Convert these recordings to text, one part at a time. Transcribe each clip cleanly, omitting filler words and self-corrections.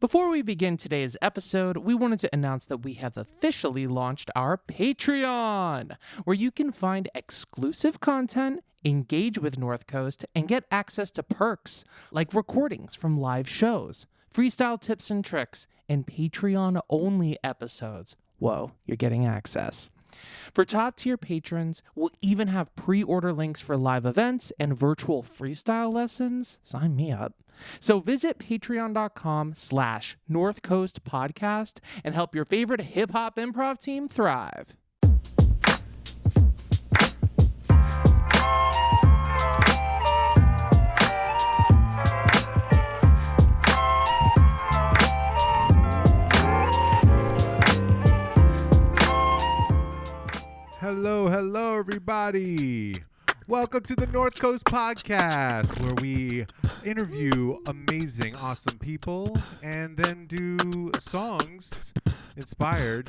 Before we begin today's episode, we wanted to announce that we have officially launched our Patreon, where you can find exclusive content, engage with North Coast, and get access to perks like recordings from live shows, freestyle tips and tricks, and Patreon-only episodes. Whoa, you're getting access. For top-tier patrons, we'll even have pre-order links for live events and virtual freestyle lessons. Sign me up. So visit patreon.com/North Coast Podcast and help your favorite hip-hop improv team thrive. Hello, everybody. Welcome to the North Coast Podcast, where we interview amazing, awesome people and then do songs inspired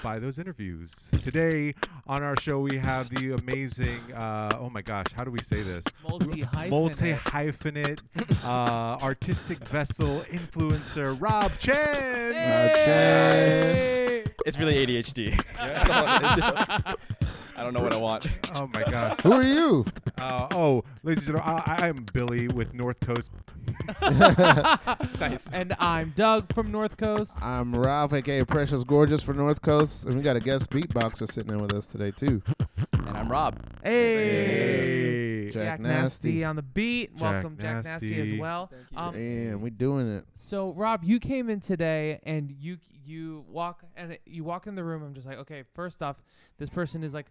by those interviews. Today on our show, we have the amazing, oh my gosh, how do we say this? Multi-hyphenate, artistic vessel influencer, Chen. Chen. It's really ADHD. I don't know what I want. Oh my God. Who are you? Ladies and gentlemen, I'm Billy with North Coast. Nice. And I'm Doug from North Coast. I'm Ralf, aka Precious Gorgeous for North Coast, and we got a guest beatboxer sitting in with us today too. And I'm Rob. Hey. Jack Nasty on the beat. Welcome, Jack Nasty. Nasty, as well. Damn, we doing it. So, Rob, you came in today, and you walk in the room. I'm just like, okay. First off, this person is like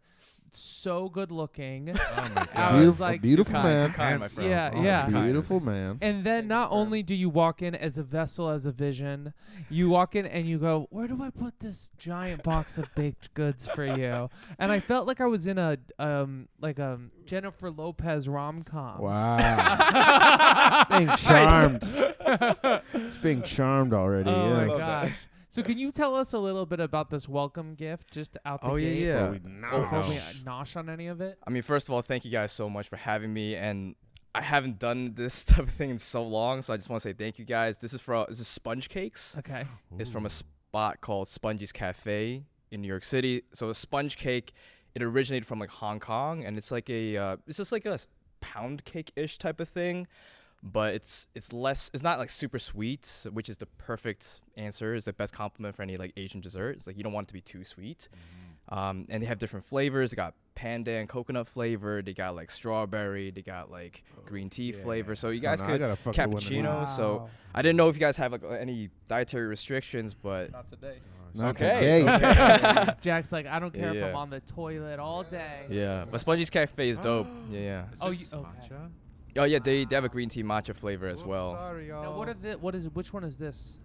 so good looking. Oh my I God. was like, Beautiful man. Too kind, my friend. Yeah, Oh, yeah. Beautiful man. And then not only do you walk in as a vessel, as a vision, you walk in and you go, where do I put this giant box of baked goods for you? And I felt like I was in a Jennifer Lopez rom-com. Wow. Being charmed. It's being charmed already. Oh yes. my gosh. So can you tell us a little bit about this welcome gift just out the Oh, gate? yeah. Before we nosh on any of it? I mean, first of all, thank you guys so much for having me. And I haven't done this type of thing in so long, so I just want to say thank you guys. This is sponge cakes. Okay. It's from a spot called Spongy's Cafe in New York City. So a sponge cake, it originated from like Hong Kong, and it's like it's just like a pound cake-ish type of thing. But it's not like super sweet, which is the perfect answer. It's the best compliment for any like Asian dessert. It's like you don't want it to be too sweet. And they have different flavors. They got panda and coconut flavor. They got like strawberry. They got like green tea flavor. So you guys could cappuccino. Wow. So I didn't know if you guys have like any dietary restrictions, but Not today. Not Okay. today. Jack's like, I don't care if Yeah. I'm on the toilet all day. yeah. But Spongy's Cafe is dope. Yeah. Oh, Is this okay. matcha? Oh yeah, they have a green tea matcha flavor as Oops, well. Sorry, y'all. Now, which one is this?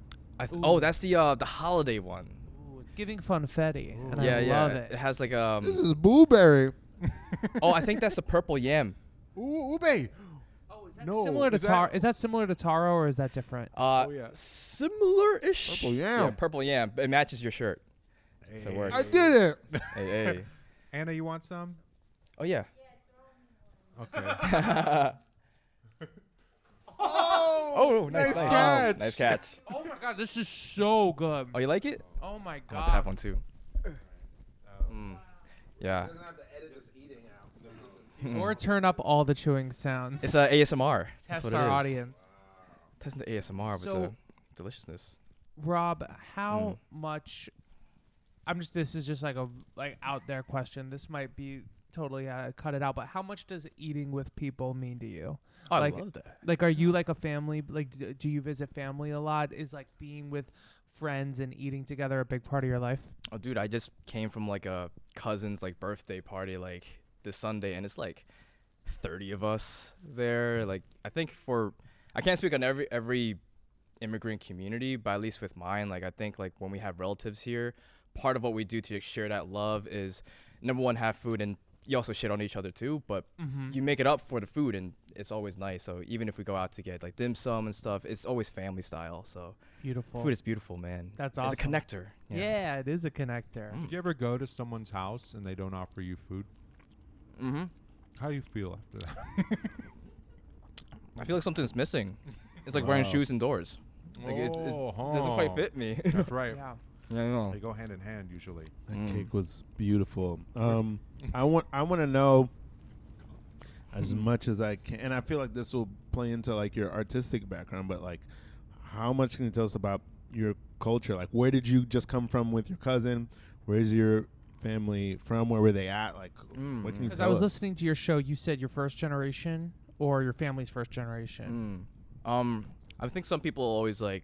Oh, that's the holiday one. Ooh, it's giving funfetti, and Yeah, I yeah. love it. It has like This is blueberry. oh, I think that's the purple yam. Ooh, ube. Oh, is that No, similar to is that- taro? Is that similar to taro, or is that different? yeah. Similar-ish. Purple yam. Yeah, purple yam. It matches your shirt. So it works. I did it. Hey. Anna, you want some? Oh yeah. Okay. Oh, nice catch. Nice catch. Oh my god, this is so good. Oh, you like it? Oh my I want to have god. one too. Yeah. Or turn up all the chewing sounds. It's ASMR. That's Test what it our is. audience. Testing the ASMR with So- the deliciousness. Rob, how much? This is just like a out there question. This might be totally cut it out. But how much does eating with people mean to you? Oh, Like- I love that. Like, are you like a family? Like, do you visit family a lot? Is like being with friends and eating together a big part of your life? Oh, dude, I just came from like a cousin's like birthday party like this Sunday, and it's like 30 of us there. Like, I think I can't speak on every immigrant community, but at least with mine, like I think like when we have relatives here, part of what we do to share that love is number one, have food, and you also shit on each other too, but you make it up for the food, and it's always nice. So even if we go out to get like dim sum and stuff, it's always family style. So Beautiful. food is beautiful, man. That's It's awesome. a connector. Yeah, it is a connector. Did you ever go to someone's house and they don't offer you food? Mm-hmm. How do you feel after that? I feel like something's missing. It's like wearing Wow. shoes indoors. Like it doesn't quite fit me. That's right. Yeah. Yeah, I know. They go hand in hand usually. That cake was beautiful. I want to know as much as I can, and I feel like this will play into like your artistic background. But like, how much can you tell us about your culture? Like, where did you just come from with your cousin? Where's your family from? Where were they at? Like, what can you Because tell I was us? listening to your show, you said your first generation or your family's first generation. I think some people always like.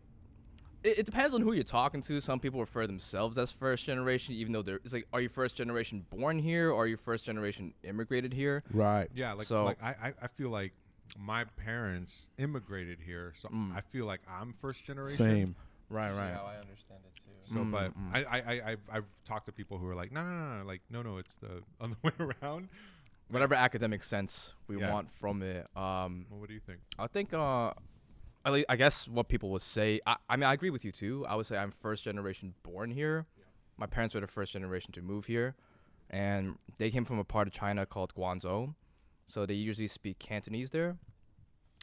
It depends on who you're talking to. Some people refer themselves as first generation, even though it's like, are you first generation born here, or are you first generation immigrated here? Right. Yeah, like, So- like I feel like my parents immigrated here, so I feel like I'm first generation. Same. Right, right. How I understand it too. So, but I've talked to people who are like, no, like no, it's the other way around. Whatever academic sense we Yeah. want from it. Well, what do you think? I think, I guess what people would say, I mean, I agree with you too. I would say I'm first generation born here. Yeah. My parents were the first generation to move here. And they came from a part of China called Guangzhou. So they usually speak Cantonese there.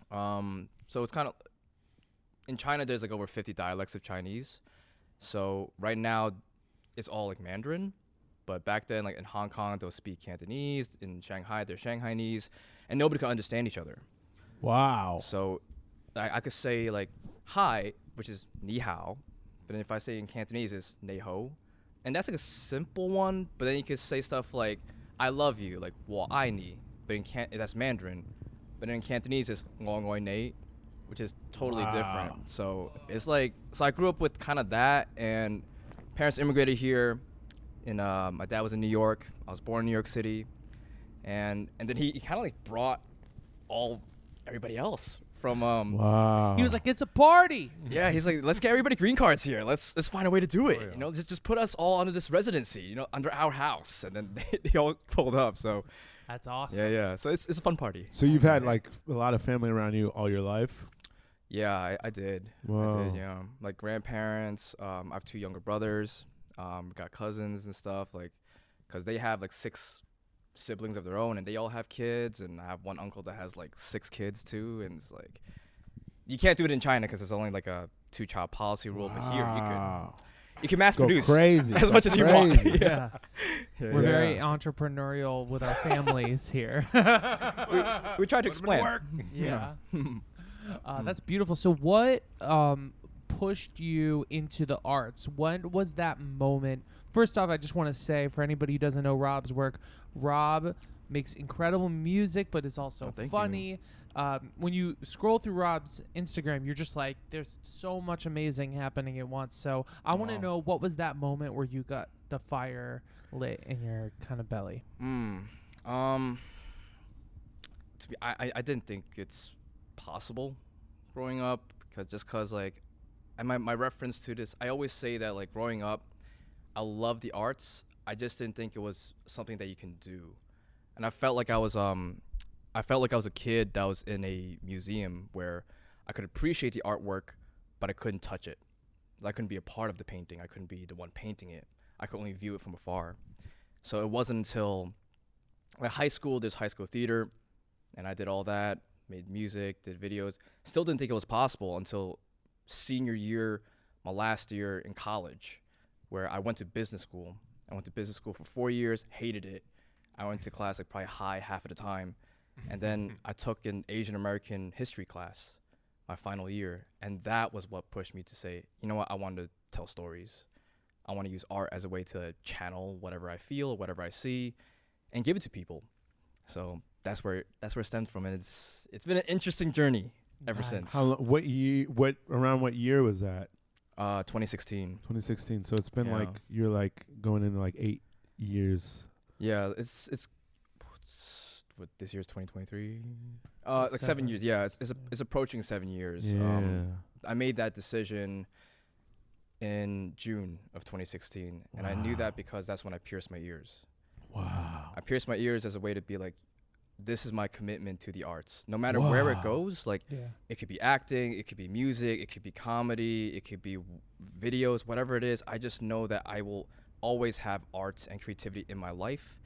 So it's kind of, in China, there's like over 50 dialects of Chinese. So right now, it's all like Mandarin. But back then, like in Hong Kong, they'll speak Cantonese. In Shanghai, they're Shanghainese. And nobody can understand each other. Wow. So I could say like hi, which is ni hao, but then if I say in Cantonese, it's nei ho. And that's like a simple one, but then you could say stuff like I love you, like wo ai ni, but that's Mandarin. But then in Cantonese, it's ngo ngoi nei, which is totally different. So it's like, so I grew up with kind of that, and parents immigrated here. And my dad was in New York. I was born in New York City. And then he kind of like brought everybody else from Wow. He was like, it's a party. yeah, he's like, let's get everybody green cards here. Let's find a way to do it. Oh, yeah. You know, just put us all under this residency, under our house. And then they all pulled up. So That's awesome. yeah. So it's a fun party. So you've had like a lot of family around you all your life? Yeah, I did. Wow. I did, yeah. Like grandparents. I have 2 younger brothers. Got cousins and stuff, like, because they have like 6 siblings of their own, and they all have kids. And I have one uncle that has like 6 kids too. And it's like, you can't do it in China because it's only like a 2-child policy rule. But here you can mass Go produce crazy. as Go much as you want. crazy. Yeah. We're Yeah. very entrepreneurial with our families here. We try to explain. Yeah. That's beautiful. So what pushed you into the arts? When was that moment? First off, I just want to say, for anybody who doesn't know Rob's work, Rob makes incredible music, but is also thank funny. When you scroll through Rob's Instagram, you're just like, there's so much amazing happening at once. So I want to know, what was that moment where you got the fire lit in your kind of belly? I didn't think it's possible growing up, because like, and my reference to this, I always say that like growing up, I love the arts. I just didn't think it was something that you can do, and I felt like I was a kid that was in a museum where I could appreciate the artwork, but I couldn't touch it. I couldn't be a part of the painting. I couldn't be the one painting it. I could only view it from afar. So it wasn't until like high school, there's high school theater, and I did all that, made music, did videos. Still didn't think it was possible until senior year, my last year in college, where I went to business school. I went to business school for 4 years, hated it. I went to class like probably high half of the time. And then I took an Asian American history class my final year. And that was what pushed me to say, you know what, I want to tell stories. I want to use art as a way to channel whatever I feel, whatever I see, and give it to people. So that's where it stems from. And it's been an interesting journey ever Nice. since. Around what year was that? 2016. 2016. So it's been Yeah. like, you're like going into like 8 years. Yeah, it's what, this year's 2023. Like 7 years. Yeah, it's approaching 7 years. Yeah. I made that decision in June of 2016, and I knew that because that's when I pierced my ears. Wow. I pierced my ears as a way to be like, this is my commitment to the arts. No matter where it goes, like it could be acting, it could be music, it could be comedy, it could be videos, whatever it is. I just know that I will always have arts and creativity in my life.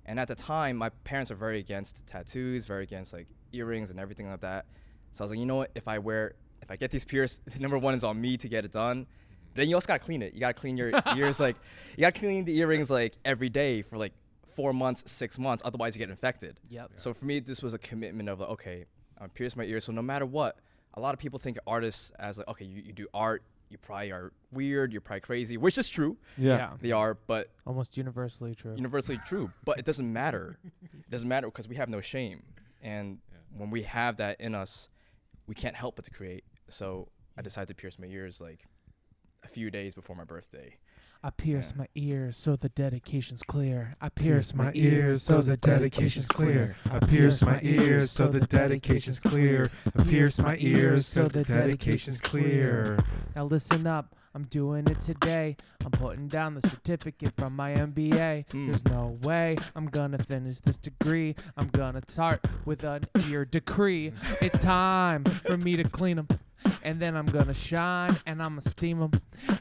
And at the time, my parents are very against tattoos, very against like earrings and everything like that. So I was like, you know what? If I wear if I get these pierced, number one is on me to get it done. Then you also gotta clean it. You gotta clean your ears, like you gotta clean the earrings like every day for like 4 months, 6 months. Otherwise, you get infected. Yep. So for me, this was a commitment of like, okay, I'm pierced my ears. So no matter what, a lot of people think of artists as like, okay, you do art, you probably are weird, you're probably crazy, which is true. Yeah. They are, but Almost universally true. universally true. But it doesn't matter. It doesn't matter because we have no shame, and when we have that in us, we can't help but to create. So I decided to pierce my ears like a few days before my birthday. I pierce my ears so the dedication's clear. I pierce my ears so the dedication's clear. I pierce my ears so the dedication's clear. I pierce my ears so the dedication's clear. Now listen up, I'm doing it today. I'm putting down the certificate from my MBA. There's no way I'm gonna finish this degree. I'm gonna start with an ear decree. It's time for me to clean them. And then I'm gonna shine and I'ma steam them.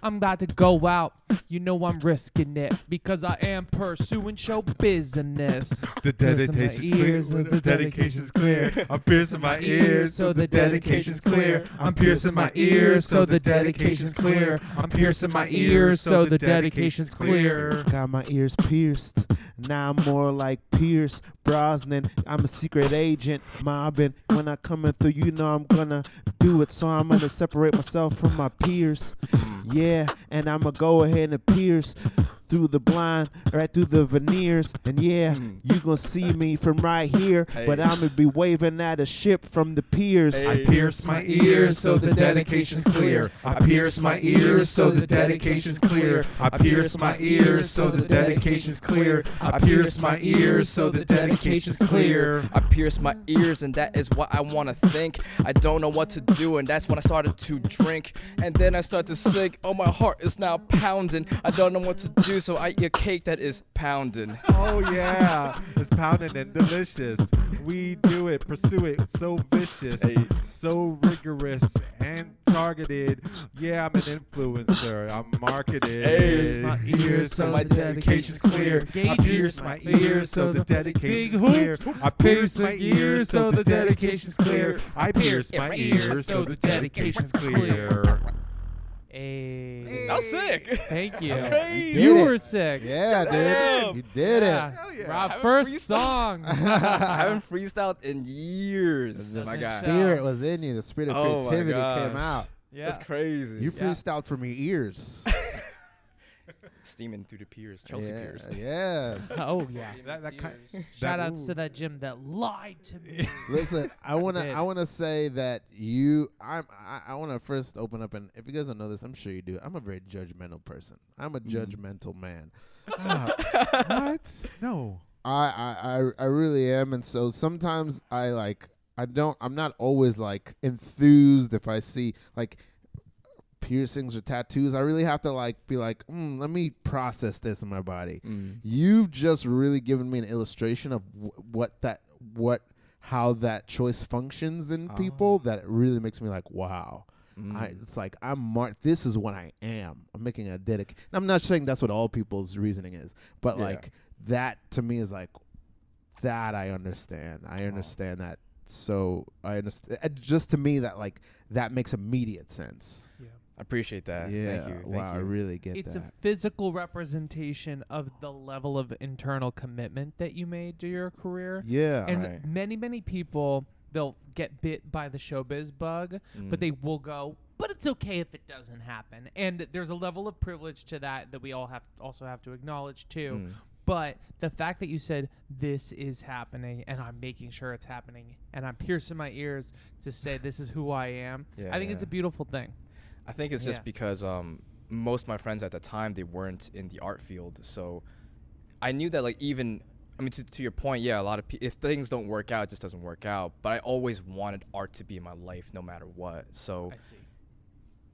I'm about to go out. You know I'm risking it because I am pursuing show business. The dedication's clear. The dedication's clear. I'm piercing my ears so the dedication's clear. I'm piercing my ears so the dedication's clear. I'm piercing my ears so the dedication's clear. Got my ears pierced. Now I'm more like Pierce Brosnan. I'm a secret agent mobbing. When I coming through, you know I'm gonna do it. So I'm gonna separate myself from my peers. Yeah, and I'm gonna go ahead and pierce through the blind, right through the veneers. And yeah, you gonna see me from right here, but I'm gonna be waving at a ship from the piers. I pierce my ears so the dedication's clear. I pierce my ears so the dedication's clear. I pierce my ears so the dedication's clear. I pierce my ears so the dedication's clear. I pierce my ears and that is what I want to think. I don't know what to do and that's when I started to drink. And then I start to sing, oh my heart is now pounding. I don't know what to do, so I eat a cake that is pounding. Oh yeah, it's pounding and delicious. We do it, pursue it, so vicious, so rigorous and targeted. Yeah, I'm an influencer, I'm marketed. I pierce my ears so my the dedication's clear. I pierce my ears so the dedication's Big clear. hoops. I pierce my ears so the dedication's clear. I pierce my ears so the dedication's clear. Hey. That was sick. Thank you. That's crazy. You did were it. sick. Yeah, Damn. dude. You did Yeah. Hell yeah. Rob, Haven't first freestyled. song. I haven't freestyled in years. The My guy. spirit was in you. The spirit of Oh my creativity gosh. came out. Yeah. That's crazy. You Yeah. freestyled from your ears. Steaming through the piers, Chelsea yeah, piers. yes. Oh yeah. Shout outs ooh. to that gym that lied to me. Listen, I did. wanna say that I wanna first open up, and if you guys don't know this, I'm sure you do. I'm a very judgmental person. I'm a judgmental man. What? No. I really am, and so sometimes I'm not always like enthused if I see like piercings or tattoos. I really have to like be like, let me process this in my body. You've just really given me an illustration of how that choice functions in people that it really makes me like, wow. It's like this is what I am. I'm making a dedication. I'm not saying that's what all people's reasoning is, but like that to me is like that I understand. I understand that. So I understand. Just to me that like that makes immediate sense. Yeah. I appreciate that. Yeah. Thank you. Wow. I really get It's that. a physical representation of the level of internal commitment that you made to your career. Yeah. And Right. many people, they'll get bit by the showbiz bug, but they will go, but it's okay if it doesn't happen. And there's a level of privilege to that we all also have to acknowledge too. But the fact that you said this is happening and I'm making sure it's happening and I'm piercing my ears to say this is who I am, I think it's a beautiful thing. I think it's just Yeah. because most of my friends at the time, they weren't in the art field. So I knew that like to your point, yeah, a lot of if things don't work out, it just doesn't work out. But I always wanted art to be in my life no matter what. So I see.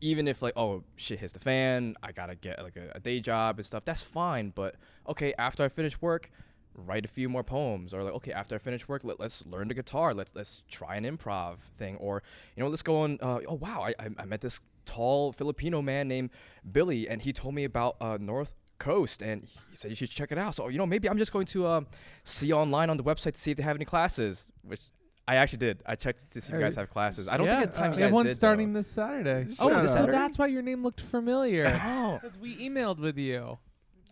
even if like, oh, shit hits the fan, I gotta get like a day job and stuff, that's fine. But okay, after I finish work, write a few more poems, or like, okay, after I finish work, let's learn the guitar, let's try an improv thing, or let's go on. Oh wow, I met this tall Filipino man named Billy, and he told me about North Coast, and he said you should check it out. So maybe I'm just going to see online on the website to see if they have any classes, which I actually did. I checked to see if you guys have classes. I don't think at the time you we have guys one did, starting though. this Saturday. Shut Oh, up. so that's why your name looked familiar. Oh. Because we emailed with you.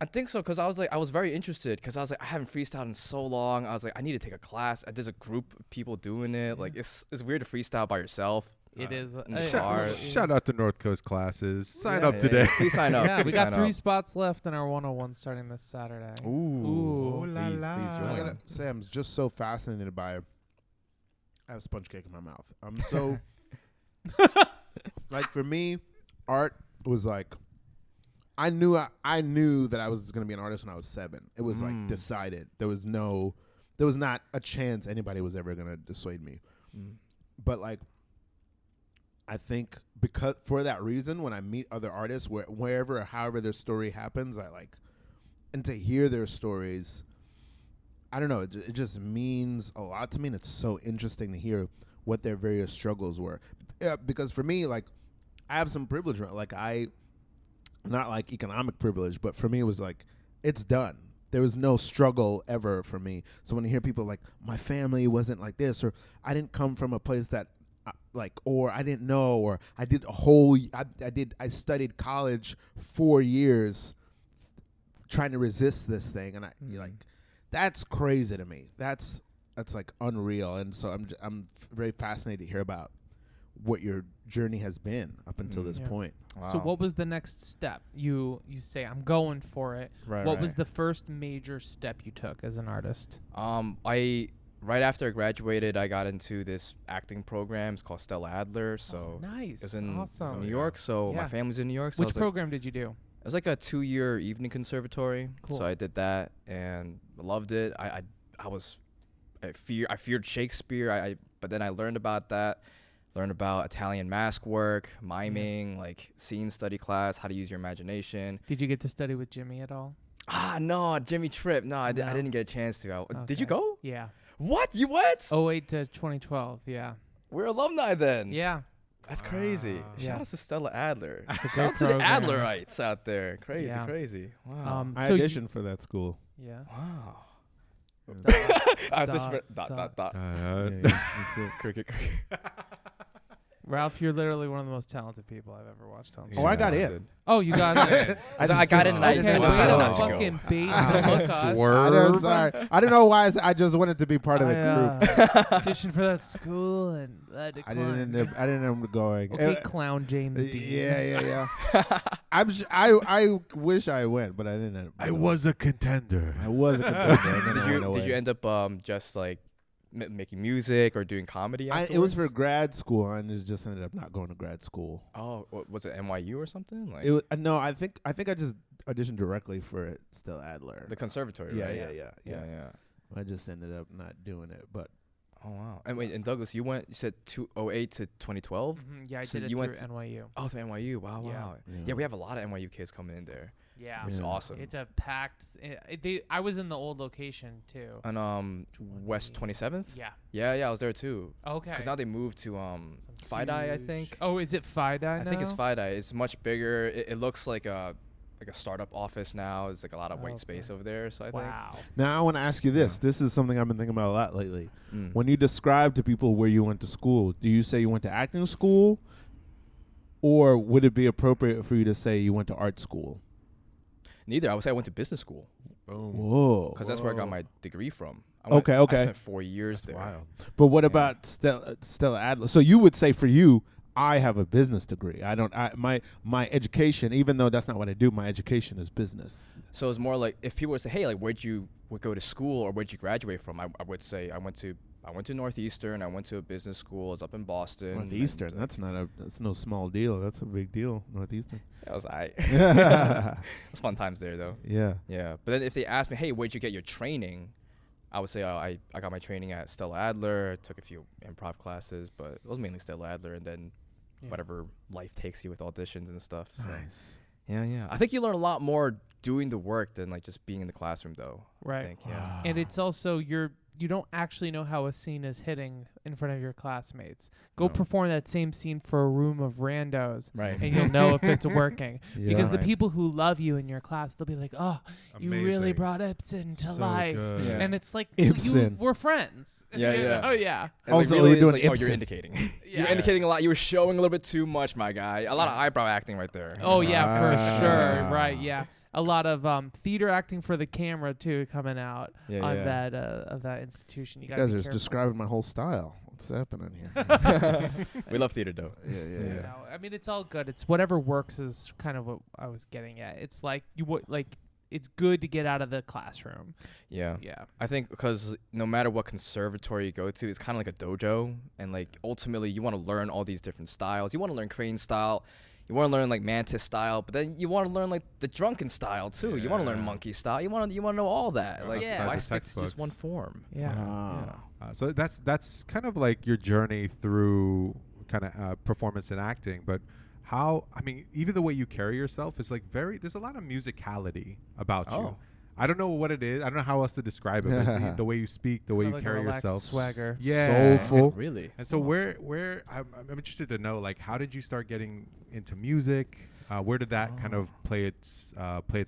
I think so, because I was very interested, because I was like, I haven't freestyled in so long. I was like, I need to take a class. There's a group of people doing it. Like, it's weird to freestyle by yourself. It is. in the car. Shout out to North Coast classes. Sign Yeah. up today. Please sign up. Yeah, we Please got sign 3 up. spots left in our 101 starting this Saturday. Ooh. Ooh. Oh la Please, la. please I join. gotta say, I'm just so fascinated by. I have sponge cake in my mouth. I'm so like, for me, art was like. I knew that I was gonna be an artist when I was 7. It was like decided. There was not a chance anybody was ever gonna dissuade me. But like, I think because for that reason, when I meet other artists, wherever or however their story happens, I like, and to hear their stories, I don't know, it just means a lot to me, and it's so interesting to hear what their various struggles were. Because for me, like, I have some privilege, like not like economic privilege, but for me it was like, it's done. There was no struggle ever for me. So when you hear people like, my family wasn't like this, or I didn't come from a place that or I didn't know, or I did I studied college 4 years trying to resist this thing, and you're like, that's crazy to me. That's like unreal. And so I'm very fascinated to hear about what your journey has been up until this point. Wow. So what was the next step? You say, I'm going for it. Right, what was the first major step you took as an artist? Right after I graduated, I got into this acting program. It's called Stella Adler. So Nice. it's in Awesome. New York. So Yeah. my family's in New York. So Which program did you do? It was like a 2-year evening conservatory. Cool. So I did that and loved it. I feared Shakespeare. But then I learned about that. Learned about Italian mask work, miming, like scene study class, how to use your imagination. Did you get to study with Jimmy at all? No, Jimmy Tripp. No, I No. didn't get a chance to. Did Okay. you go? Yeah. What? You went? 08 to 2012. Yeah. We're alumni then. Yeah. That's crazy. Yeah. Shout out to Stella Adler. It's a Shout great out to the program. Adlerites out there. Crazy, Yeah. crazy. Wow. I So you- auditioned for that school. Yeah. Wow. Dot, Dot. That's it. Cricket. Ralph, you're literally one of the most talented people I've ever watched on Oh, I got in. Oh, you got it. I got in and I Okay, way decided to not to go. fucking bait and hook us. Swerve. Sorry. I don't know why. I just wanted to be part of the group. Auditioned for that school and I didn't end up going. Okay, clown James Dean. Yeah. I wish I went, but I didn't. I was a contender. I was a contender. and then I went Did you away. end up just like making music or doing comedy afterwards? It was for grad school, and it just ended up not going to grad school. Oh, was it NYU or something? Like It was, no, I think I just auditioned directly for it. Stella Adler. the conservatory, Yeah, right? yeah. I just ended up not doing it, but Oh wow. And wait, and Douglas, you said 2008 to 2012? Yeah, I So did it you through went NYU. Oh, to NYU. Wow, Yeah. wow. Yeah, we have a lot of NYU kids coming in there. Yeah. Which is Yeah. awesome. It's a packed. I was in the old location too. And West 27th? Yeah. Yeah, I was there too. Okay. Cuz now they moved to Some FIDI, I huge- think. Oh, is it FIDI now? I think it's FIDI. It's much bigger. It looks like a startup office now. There's like a lot of white Okay. space over there, so I Wow. now I want to ask you this. This is something I've been thinking about a lot lately. think. When you describe to people where you went to school, do you say you went to acting school, or would it be appropriate for you to say you went to art school? Neither. I would say I went to business school Boom. Whoa. because that's where I got my degree from. Okay. I spent 4 years That's there. wild. But what Yeah. about Stella Adler? So you would say for you, I have a business degree. My education, even though that's not what I do, my education is business. So it's more like if people would say, "Hey, like where'd you go to school or where'd you graduate from?" I would say I went to Northeastern. I went to a business school. It's up in Boston. Northeastern, and, that's no small deal. That's a big deal. Northeastern. That was it Yeah. was fun times there though. Yeah. Yeah, but then if they asked me, "Hey, where'd you get your training?" I would say, "Oh, I got my training at Stella Adler. Took a few improv classes, but it was mainly Stella Adler, and then whatever life takes you with auditions and stuff." So. Nice. Yeah. I think you learn a lot more doing the work than like just being in the classroom, though. Right. I think, yeah. And it's also you don't actually know how a scene is hitting in front of your classmates. Go No. perform that same scene for a room of randos, Right. and you'll know if it's working. Because the Right. people who love you in your class, they'll be like, "Oh, you really Amazing. brought Ibsen to So life," good. Yeah. and it's like Ibsen. we're friends. Yeah, You yeah. know? Yeah. And Also, really, we're it's doing like, oh, you're Ibsen. indicating. Yeah. You're indicating a lot. You were showing a little bit too much, my guy. A lot of eyebrow acting right there. Oh yeah, for Ah. sure. Right. Yeah. A lot of theater acting for the camera too coming out Yeah, on yeah. that of that institution. You You guys guys be are careful. describing my whole style. What's happening here? We love theater though. yeah. You know, I mean, it's all good. It's whatever works is kind of what I was getting at. It's like it's good to get out of the classroom. Yeah. Yeah. I think because no matter what conservatory you go to, it's kind of like a dojo, and like ultimately you want to learn all these different styles. You want to learn crane style, you want to learn like mantis style, but then you want to learn like the drunken style too. You want to learn Yeah. monkey style. You want to know all that. Like outside why the stick to just textbooks. one form? Yeah. Wow. So that's kind of like your journey through kind of performance and acting, but how, I mean, even the way you carry yourself is like there's a lot of musicality about you. Oh. I don't know what it is. I don't know how else to describe it. But the way you speak, the way Kinda you like a carry relaxed yourself. swagger. Yeah. Soulful. Really? And so where I'm interested to know, like, how did you start getting into music? Where did that kind of play its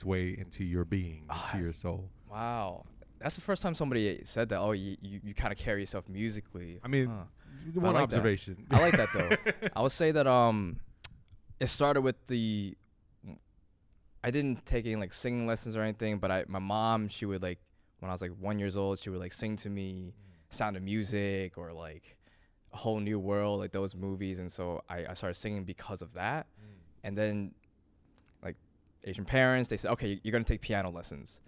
way into your being, into your soul? Wow. That's the first time somebody said that. Oh, you kind of carry yourself musically. I mean, Huh. one like that. observation. I like that though. I would say that it started with I didn't take any like singing lessons or anything, but my mom, she would like, when I was like 1 year old, she would like sing to me Sound of Music or like A Whole New World, like those movies. And so I started singing because of that. And then like Asian parents, they said, okay, you're going to take piano lessons.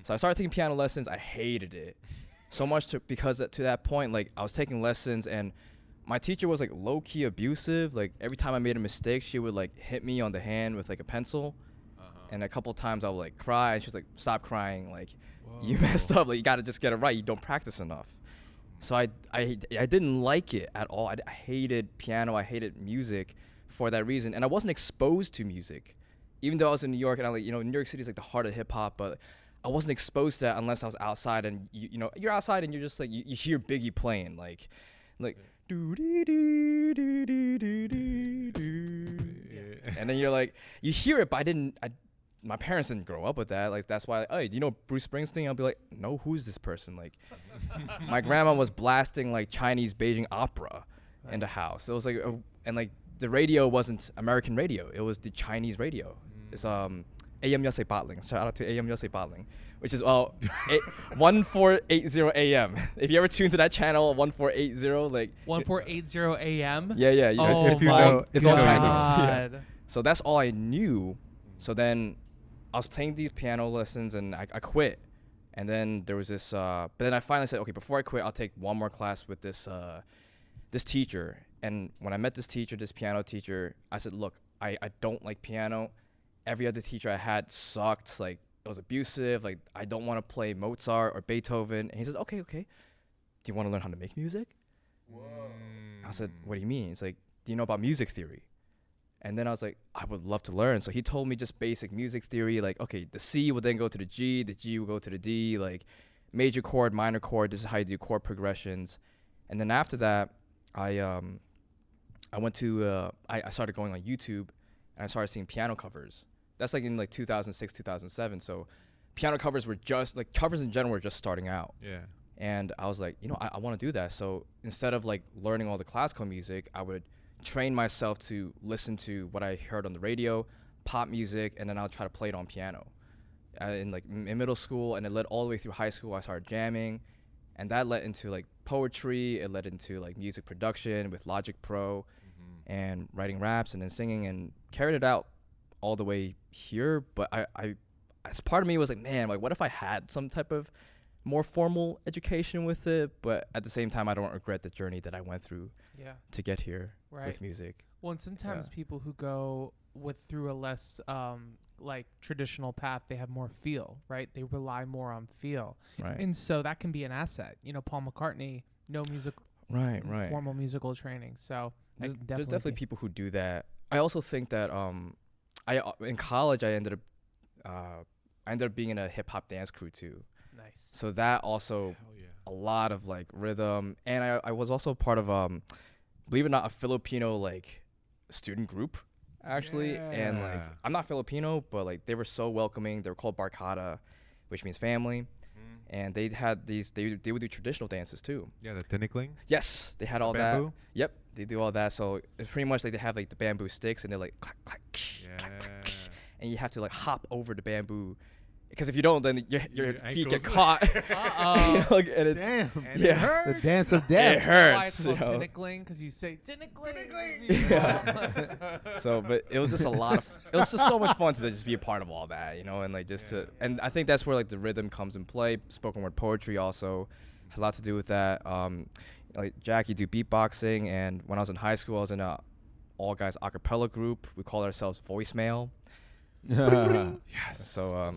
So I started taking piano lessons. I hated it so much because to that point, like I was taking lessons and my teacher was like low key abusive. Like every time I made a mistake, she would like hit me on the hand with like a pencil. And a couple of times I would like cry, and she was like, "Stop crying! Like, you messed up. Like, you gotta just get it right. You don't practice enough." So I didn't like it at all. I hated piano. I hated music for that reason, and I wasn't exposed to music, even though I was in New York, and I like, New York City is like the heart of hip hop, but I wasn't exposed to that unless I was outside, and you're outside and you're just like you hear Biggie playing like. Doo doo doo doo doo doo doo doo. And then you're like, you hear it, but my parents didn't grow up with that. Like, that's why, hey, do you know Bruce Springsteen? I'll be like, no, who's this person? Like, my grandma was blasting like Chinese Beijing opera in the house. It was like, and like the radio wasn't American radio. It was the Chinese radio. It's AM Yosei Bottling. Shout out to AM Yosei Bottling, which is 1480 AM. If you ever tune to that channel, 1480, like 1480 AM. yeah. Oh If you my know- it's you all know Chinese. God. Yeah. So that's all I knew. So then I was taking these piano lessons and I quit. And then there was this, but then I finally said, okay, before I quit, I'll take one more class with this teacher. And when I met this teacher, this piano teacher, I said, look, I don't like piano. Every other teacher I had sucked. Like, it was abusive. Like, I don't want to play Mozart or Beethoven. And he says, okay. Do you want to learn how to make music? I said, what do you mean? He's like, do you know about music theory? And then I was like, I would love to learn. So he told me just basic music theory. Like, okay, the C would then go to the G will go to the D, like major chord, minor chord. This is how you do chord progressions. And then after that, I went to, I started going on YouTube and I started seeing piano covers. That's like in like 2006, 2007. So piano covers were just like covers in general were just starting out. Yeah. And I was like, I want to do that. So instead of like learning all the classical music, I would train myself to listen to what I heard on the radio, pop music, and then I'll try to play it on piano. In middle school, and it led all the way through high school. I started jamming, and that led into like poetry. It led into like music production with Logic Pro, and writing raps and then singing, and carried it out all the way here. But I as part of me was like, man, like what if I had some type of more formal education with it? But at the same time, I don't regret the journey that I went through to get here with music. Well, and sometimes people who go through a less like traditional path, they have more feel, right? They rely more on feel, Right. and so that can be an asset. Paul McCartney, no Right. formal musical training, so There's definitely people who do that. I also think that in college I ended up being in a hip hop dance crew too. Nice. Nice. So that also a lot of like rhythm, and I was also part of believe it or not, a Filipino like student group actually, and like I'm not Filipino, but like they were so welcoming. They were called Barkada, which means family, and they had these. They would do traditional dances too. Yeah, the tinikling. Yes, they had all bamboo? that. Yep, they do all that. So it's pretty much like they have like the bamboo sticks, and they're like clack clack, clack, clack, and you have to like hop over the bamboo. Because if you don't, then your feet get caught. Like, and it's, Damn. And Yeah. it hurts. The dance of it death. Why it's hurts. called You know? tinikling? Because you say tinikling. Yeah. So, but it was just a lot of. It was just so much fun to just be a part of all that, you know, and like just to. And I think that's where like the rhythm comes in play. Spoken word poetry also has a lot to do with that. Like Jackie do beatboxing, and when I was in high school, I was in a all guys a cappella group. We called ourselves Voicemail. Yes. So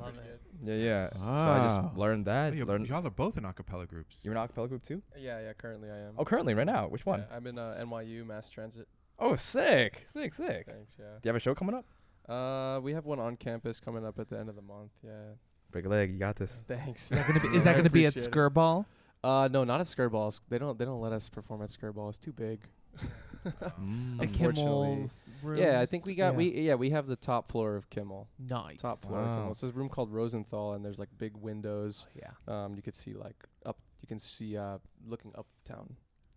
yeah. So I Wow. just learned that. Y'all are both in acapella groups. You're in an acapella group too? Yeah, currently I am. Oh, currently, right now. Which one? Yeah, I'm in NYU Mass Transit. Oh, sick. Thanks, Thanks, Do you have a show coming up? We have one on campus coming up at the end of the month, yeah. Break a leg. You got this. Thanks. Is that going to be at Skirball? No, not at Skirballs. They don't let us perform at Skirball. It's too big. At Unfortunately. Kimmel's rooms? Yeah, I think we have the top floor of Kimmel. Nice. Top floor of Wow. Kimmel. It's this room called Rosenthal, and there's like big windows. Yeah. You could see like up. You can see looking uptown.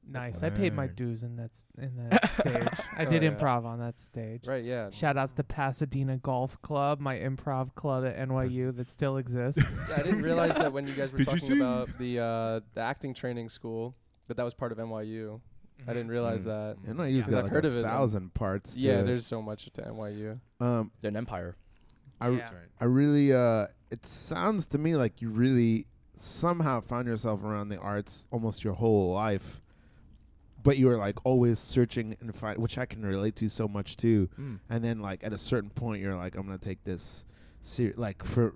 Nice. I paid my Nerd. dues in that stage. I did yeah. improv on that stage. Right. Yeah. Shout outs to Pasadena Golf Club, my improv club at NYU that still exists. Yeah, I didn't realize that when you guys were Did you talking see? about the acting training school, that was part of NYU. I didn't realize that. NYU's Because got I've like heard of it. 1,000 parts. Yeah, to it. there's so much to NYU. They're an empire. Yeah. I really, it sounds to me like you really somehow found yourself around the arts almost your whole life, but you were like always searching and find, which I can relate to so much too. And then like at a certain point, you're like, I'm gonna take this serious. Like for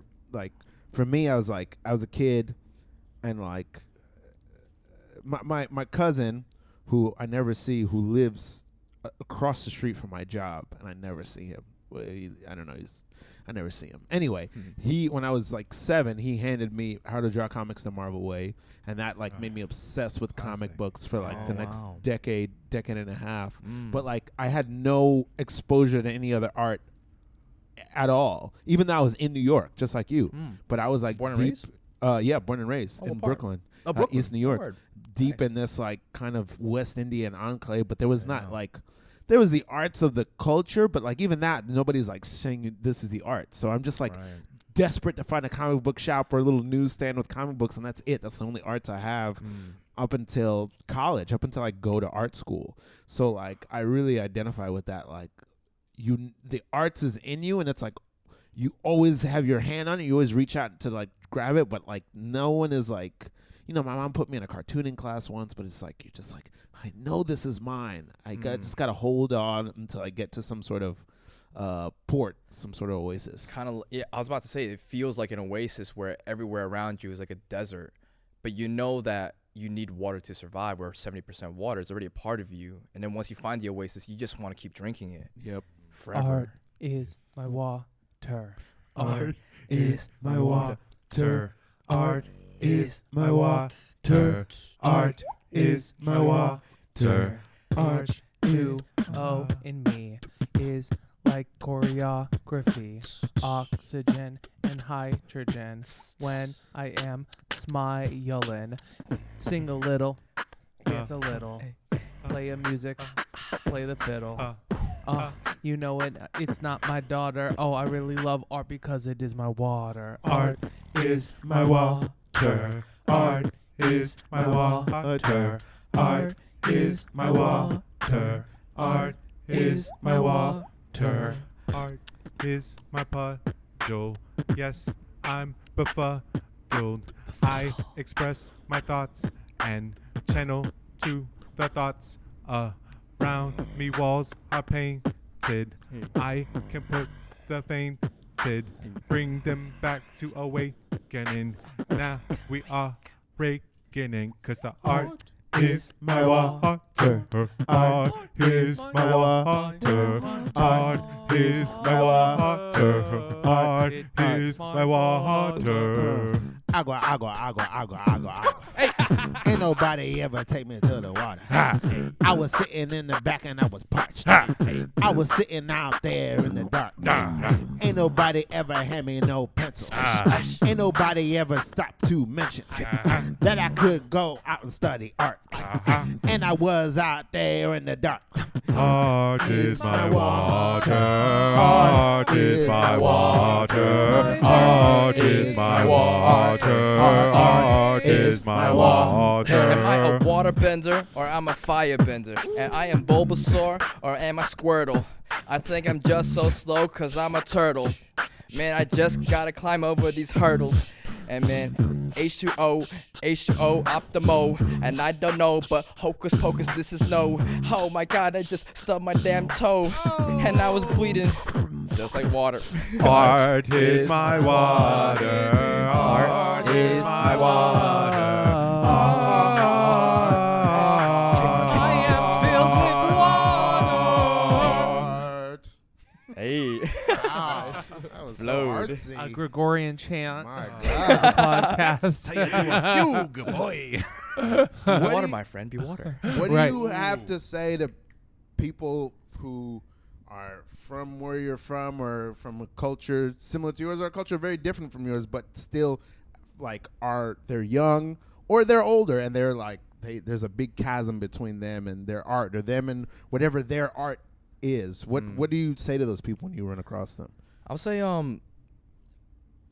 me, I was a kid, and like my cousin, who I never see, who lives across the street from my job, and I never see him. Well, I don't know. I never see him. Anyway, when I was like 7, he handed me How to Draw Comics the Marvel Way, and that like made me obsessed with comic books for like the next decade and a half. But like I had no exposure to any other art at all, even though I was in New York, just like you. But I was like Born and deep, raised? yeah, born and raised Oh, in what part? Brooklyn, Brooklyn. East New York. Word. Deep Nice. in this like kind of West Indian enclave, but there was not like, there was the arts of the culture, but like even that, nobody's like saying this is the art. So I'm just like desperate to find a comic book shop or a little newsstand with comic books, and that's it. That's the only arts I have up until college, up until I go to art school. So like I really identify with that. Like the arts is in you, and it's like you always have your hand on it. You always reach out to like grab it, but like no one is like. You know, my mom put me in a cartooning class once, but it's like, you're just like, I know this is mine. Just got to hold on until I get to some sort of port, some sort of oasis. Kind of. Yeah, I was about to say it feels like an oasis where everywhere around you is like a desert, but you know that you need water to survive. Where 70% water is already a part of you, and then once you find the oasis, you just want to keep drinking it. Yep. Forever. Art is my water. Art is my water. Art is my water. Art is my water. Art you in me is like choreography, oxygen and hydrogen. When I am smiling, sing a little, dance a little, play a music, play the fiddle. You know it, it's not my daughter. Oh, I really love art because it is my water. Art is my water. Art is my water. Art is my water. Art is my water. Art is my puddle. Yes, I'm befuddled. I express my thoughts and channel to the thoughts around me. Walls are painted. I can put the fainted, bring them back to awakening. Now we are awakening, 'cause the art is my water. Art is my water. Art is my water. Art is my water. Agua. Ain't nobody ever take me to the water. I was sitting in the back and I was parched. I was sitting out there in the dark. Ain't nobody ever hand me no pencil. Ain't nobody ever stopped to mention that I could go out and study art. And I was out there in the dark. Art is my water. Art is my water. Art is my water. Art is my water. Am I a waterbender or I'm a firebender? And I am Bulbasaur or am I Squirtle? I think I'm just so slow cause I'm a turtle. Man, I just gotta climb over these hurdles. And man, H2O, Optimo. And I don't know, but hocus pocus, this is no. Oh my god, I just stubbed my damn toe. And I was bleeding, just like water. Art is my water. Art is my water. I am filled with water. Hey. Wow. That was so Flowed. artsy. A Gregorian chant. My The God. podcast. Fugue, boy. Water, my friend, be water. What do Right. you have to say to people who are from where you're from or from a culture similar to yours or a culture very different from yours, but still like they're young or they're older and they're like there's a big chasm between them and their art or them and whatever their art is. What do you say to those people when you run across them? I'll say, I mean,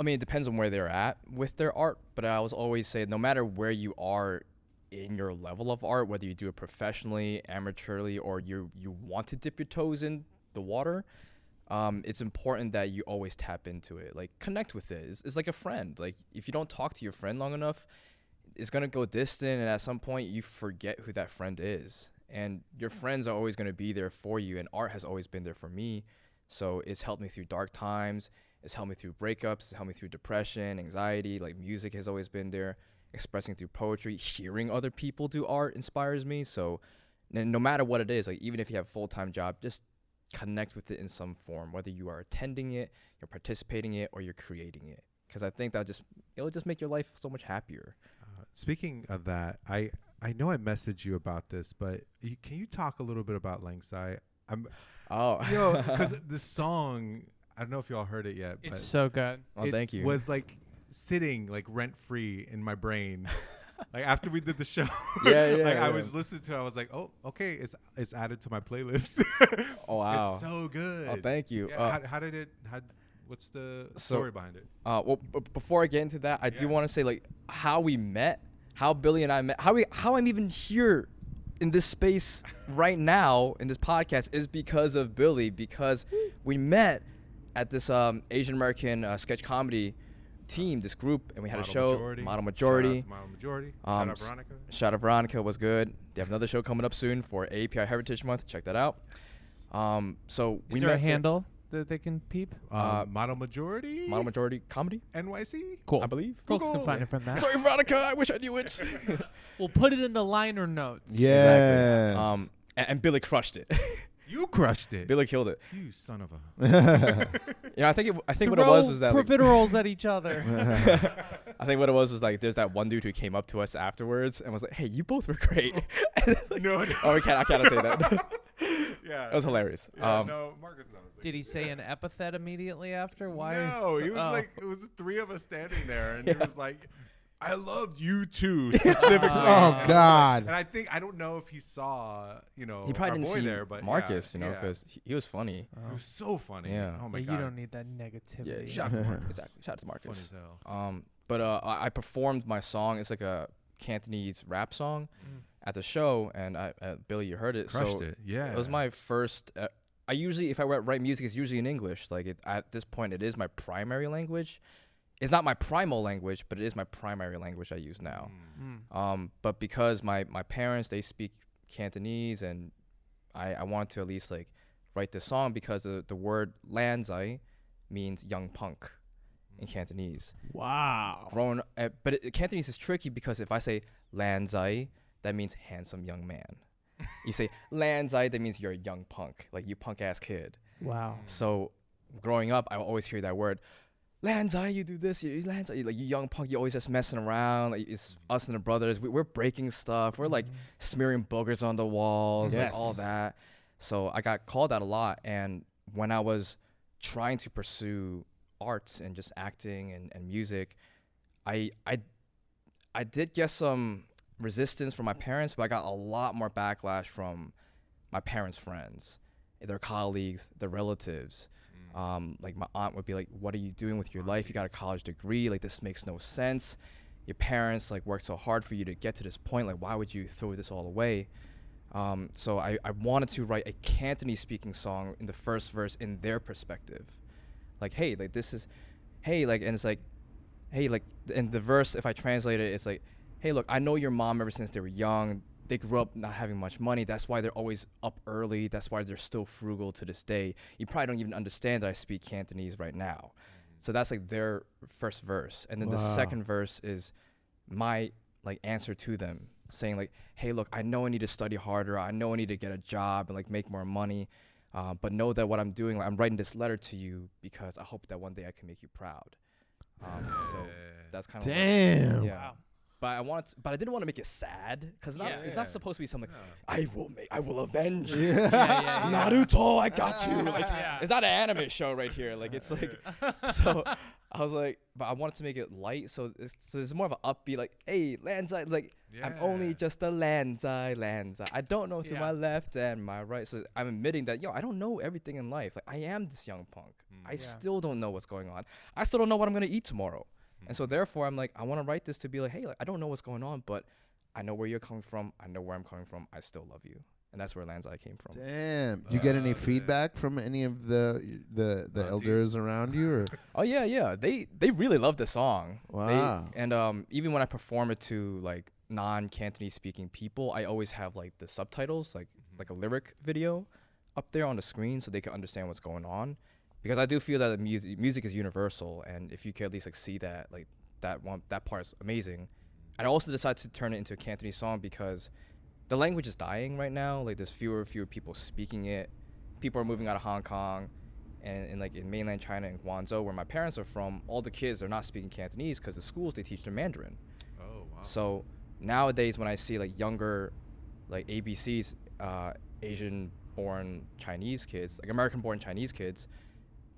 it depends on where they're at with their art, but I always say no matter where you are in your level of art, whether you do it professionally, amateurly, or you want to dip your toes in the water, it's important that you always tap into it, like connect with it. It's like a friend. Like if you don't talk to your friend long enough, it's going to go distant, and at some point you forget who that friend is. And your friends are always going to be there for you, and art has always been there for me. So it's helped me through dark times. It's helped me through breakups. It's helped me through depression, anxiety. Like music has always been there, expressing through poetry. Hearing other people do art inspires me. So no matter what it is, like even if you have a full-time job, just connect with it in some form, whether you are attending it, you're participating in it, or you're creating it. Because I think it'll just make your life so much happier. Speaking of that, I know I messaged you about this, but can you talk a little bit about Leng Zai? Because the song, I don't know if y'all heard it yet. It's so good. Oh, thank you. It was like sitting like rent free in my brain. Like after we did the show, I was listening to it. I was like, oh, okay, it's added to my playlist. Oh wow, it's so good. Oh, thank you. Yeah, what's the story behind it? Well, before I get into that, I do want to say like how we met, how Billy and I met, how I'm even here in this space right now in this podcast is because of Billy, because we met at this Asian American sketch comedy team, this group, and we had a show, Model Majority. Model Majority. Shout out Veronica. Shout out Veronica was good. They have another show coming up soon for API Heritage Month. Check that out. So we Is there met a handle that they can peep? Model Majority. Model Majority Comedy, NYC. Cool. I believe. Folks can find it from that. Sorry, Veronica. I wish I knew it. We'll put it in the liner notes. Yes. Exactly. And Billy crushed it. You crushed it. Billy killed it. You son of a. I think what it was that like, profiteroles at each other. I think what it was like there's that one dude who came up to us afterwards and was like, "Hey, you both were great." No. Oh, I cannot say that. Yeah. It was hilarious. Yeah, no, Marcus knows. Did he say an epithet immediately after? Why? No, he was like, it was the three of us standing there, and he was like, I loved you too, specifically. Oh, God. And I don't know if he saw, He our probably didn't boy see there, but Marcus, yeah, because he was funny. He was so funny. Yeah. Oh my Yeah, God. you don't need that negativity. Yeah, shout out to Marcus. Exactly. Shout out to Funny Marcus. as hell. But I performed my song. It's like a Cantonese rap song at the show, and Billy, you heard it. Crushed so it. Yeah. It was my first. I usually, if I write music, it's usually in English. Like at this point, it is my primary language. It's not my primal language, but it is my primary language I use now. But because my parents, they speak Cantonese, and I wanted to at least like write this song because the word Leng Zai means young punk in Cantonese. Wow. But Cantonese is tricky because if I say Leng Zai, that means handsome young man. You say Leng Zai, that means you're a young punk, like you punk ass kid. Wow. So growing up, I would always hear that word. Leng Zai, you do this, Leng Zai, like you young punk, you always just messing around. Like it's us and the brothers, we're breaking stuff. We're like smearing boogers on the walls, like all that. So I got called out a lot. And when I was trying to pursue arts and just acting and music, I did get some resistance from my parents, but I got a lot more backlash from my parents' friends, their colleagues, their relatives. Like my aunt would be like, what are you doing with your life? You got a college degree. Like, this makes no sense. Your parents like worked so hard for you to get to this point. Like, why would you throw this all away? So I wanted to write a Cantonese speaking song in the first verse in their perspective. Like, hey, like this is, hey, like, and it's like, hey, like in the verse, if I translate it, it's like, hey, look, I know your mom ever since they were young. They grew up not having much money. That's why they're always up early. That's why they're still frugal to this day. You probably don't even understand that I speak Cantonese right now. So that's like their first verse. And then the second verse is my like answer to them, saying like, hey, look, I know I need to study harder. I know I need to get a job and like make more money. But know that what I'm doing, like, I'm writing this letter to you because I hope that one day I can make you proud. So that's kind of damn. Yeah. Wow. But I didn't want to make it sad, because it's not supposed to be something like, I will avenge Naruto, I got you. Like, it's not an anime show right here. Like, it's like, so I was like, but I wanted to make it light, so it's more of an upbeat, like, hey, Leng Zai, like, I'm only just a Leng Zai. I don't know to my left and my right. So I'm admitting that, I don't know everything in life. Like, I am this young punk. I still don't know what's going on. I still don't know what I'm going to eat tomorrow. And so therefore, I'm like, I want to write this to be like, hey, like, I don't know what's going on, but I know where you're coming from. I know where I'm coming from. I still love you. And that's where Leng Zai came from. Damn. Did you get any feedback from any of the elders around you? Or? Oh, yeah. They really love the song. Wow. Even when I perform it to, like, non-Cantonese speaking people, I always have, like, the subtitles, like a lyric video up there on the screen so they can understand what's going on. Because I do feel that the music is universal, and if you can at least like see that, like that part is amazing. I also decided to turn it into a Cantonese song because the language is dying right now. Like, there's fewer and fewer people speaking it. People are moving out of Hong Kong, and in mainland China and Guangzhou, where my parents are from, all the kids are not speaking Cantonese because the schools, they teach them Mandarin. Oh wow. So nowadays, when I see like younger, like ABCs, Asian-born Chinese kids, like American-born Chinese kids,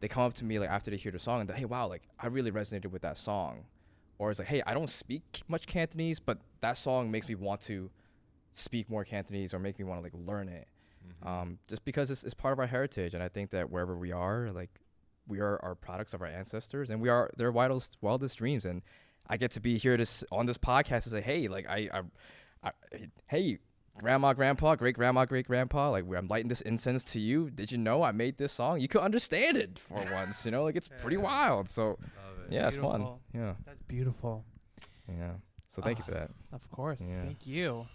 they come up to me like after they hear the song and they're, hey, wow, like I really resonated with that song. Or it's like, hey, I don't speak much Cantonese, but that song makes me want to speak more Cantonese or make me want to like learn it. Just because it's part of our heritage. And I think that wherever we are, like, we are our products of our ancestors, and we are their wildest dreams. And I get to be here on this podcast and say, hey, like hey, grandma, grandpa, great grandma, great grandpa, like, I'm lighting this incense to you. Did you know I made this song? You could understand it for once, like, it's pretty wild. So yeah, it's fun. Yeah, that's beautiful. Yeah, so thank you for that. Of course. Thank you.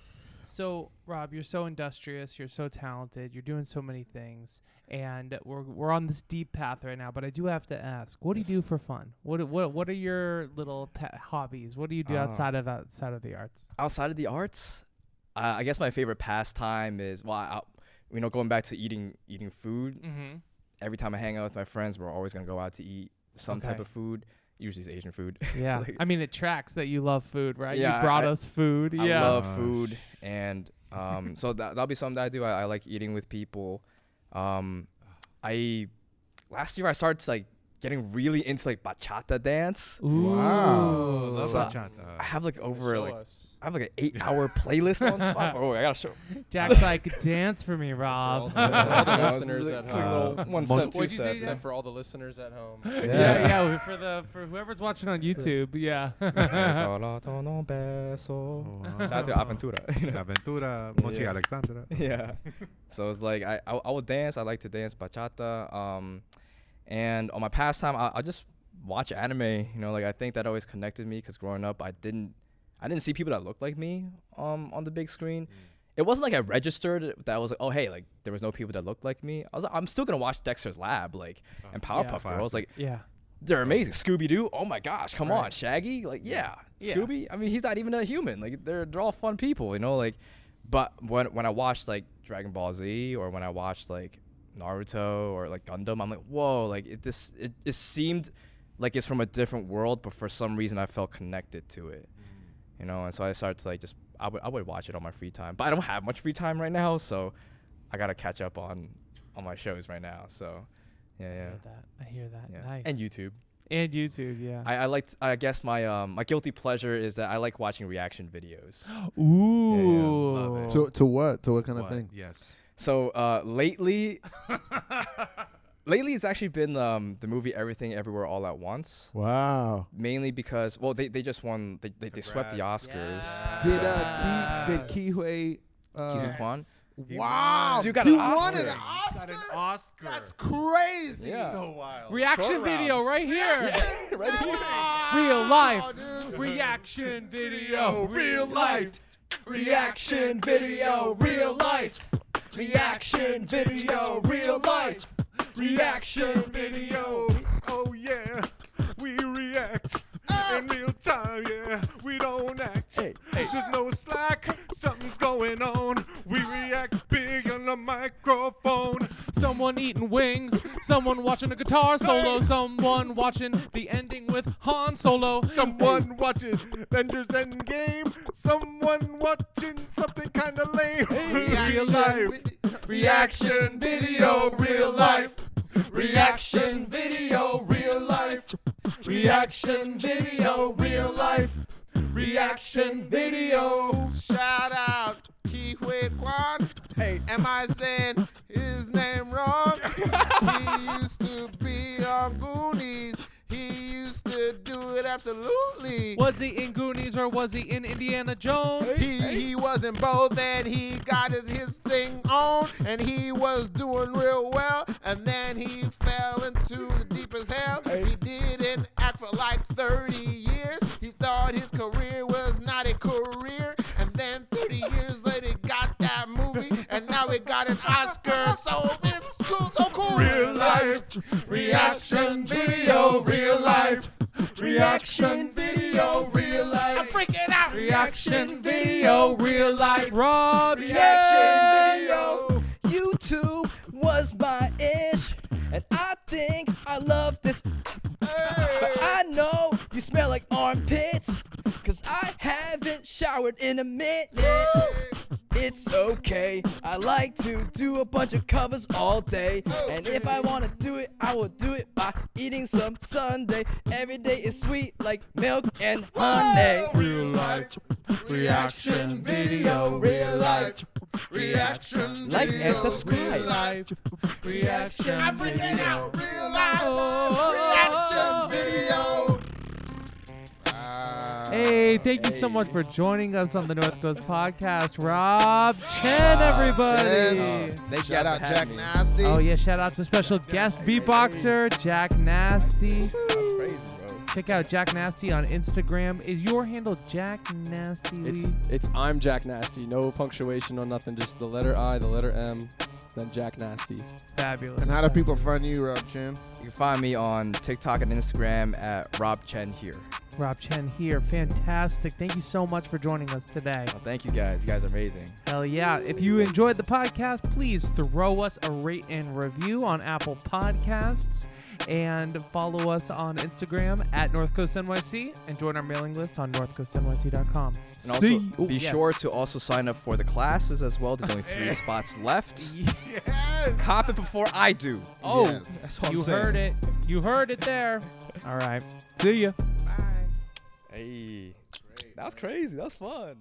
So Rob, you're so industrious, you're so talented, you're doing so many things, and we're on this deep path right now, but I do have to ask, what do you do for fun? What are your little pet hobbies? What do you do outside of the arts? Outside of the arts, I guess my favorite pastime is, going back to eating food. Every time I hang out with my friends, we're always going to go out to eat some type of food. Usually it's Asian food. Yeah. I mean, it tracks that you love food, right? Yeah, you brought us food. I love food. And so that'll be something that I do. I like eating with people. Last year I started to, like, getting really into like bachata dance. Ooh. Wow. Love bachata. I have like an 8-hour playlist on Spotify. Oh, I gotta show. Jack's like, dance for me, Rob. For all the listeners at home. One step, two steps. And for all the listeners at home. Yeah. For whoever's watching on YouTube. Yeah. Shout out to Aventura, Monchi Alexandra. Yeah. So it's like I would dance. I like to dance bachata. And on my pastime, I'll just watch anime. Like, I think that always connected me because growing up, I didn't see people that looked like me on the big screen. It wasn't like I registered that I was like, oh, hey, like, there was no people that looked like me. I was like, I'm still gonna watch Dexter's Lab, like, and Powerpuff Girls, like, they're amazing. Scooby-Doo, oh my gosh, come on. Shaggy, like, Scooby. I mean, he's not even a human. Like, they're all fun people, like. But when I watched like Dragon Ball Z, or when I watched like Naruto or like Gundam, I'm like, whoa, like, it seemed like it's from a different world, but for some reason I felt connected to it. You know, and so I started to like just I would watch it on my free time, but I don't have much free time right now, so I gotta catch up on my shows right now. So yeah. I hear that. Yeah. Nice. And YouTube. Yeah. I guess my guilty pleasure is that I like watching reaction videos. Ooh. Love it. To what? To what kind of thing? Yes. So lately it's actually been the movie Everything Everywhere All at Once. Wow. Mainly because they just won they swept the Oscars. Did Ki Hui Kwan? Wow. Dude got he an won Oscar. an Got Oscar? an Oscar. That's crazy. Yeah. So wild. Reaction Short video round. right here. Right here. Real life. Dude. Reaction video. Real life. Reaction video, real life. Reaction video, real life. Reaction video. Oh yeah, we react in real time. Yeah, we don't act. Hey. There's no slack. Something's going on. We react big on the microphone. Someone eating wings. Someone watching a guitar solo. Someone watching the ending with Han Solo. Someone watching Avengers Endgame. Someone watching something kind of lame. Real life. Reaction video, real life. Reaction video, real life. Reaction video, real life. Reaction video. Shout out Ki Hui Kwan. Hey, am I saying his name wrong? He used to be on Goonies. He used to do it absolutely. Was he in Goonies or was he in Indiana Jones? He was in both, and he got his thing on, and he was doing real well, and then he fell into the deepest hell. He didn't act for like 30 years. He thought his career was not a career, and then 30 years later he got that movie, and now he got an Oscar. So it's cool, so cool. Real life. Reaction video, real life. Reaction video, real life. I'm freaking out. Reaction video, real life. Rob Reaction Chen. video. YouTube was my ish, and I think I love this. But I know you smell like armpits, 'cause I haven't showered in a minute. It's okay, I like to do a bunch of covers all day, and if I want to do it, I will do it by eating some sundae. Every day is sweet like milk and honey. Real life. Reaction video, real life. Reaction Like and video, subscribe. real life. Reaction I'm freaking video. out. Real life. Oh. Reaction video. Hey, thank you so much for joining us on the North Coast Podcast. Rob Chen, everybody. Thank you Shout guys out for Jack having me. Nasty. Oh, yeah, shout out to special guest beatboxer, Jack Nasty. That's crazy, bro. Check out Jack Nasty on Instagram. Is your handle Jack Nasty? It's I'm Jack Nasty. No punctuation, no nothing. Just the letter I, the letter M, then Jack Nasty. Fabulous. And how do people find you, Rob Chen? You can find me on TikTok and Instagram at Rob Chen here. Rob Chen here. Fantastic. Thank you so much for joining us today. Well, thank you guys. You guys are amazing. Hell yeah. If you enjoyed the podcast, please throw us a rate and review on Apple Podcasts and follow us on Instagram at North Coast NYC and join our mailing list on northcoastnyc.com. And also, be sure to also sign up for the classes as well. There's only 3 spots left. Yes. Cop it before I do. Oh, Yes. That's what you I'm saying. heard it. You heard it there. All right. See ya. Hey. That was crazy. That was fun.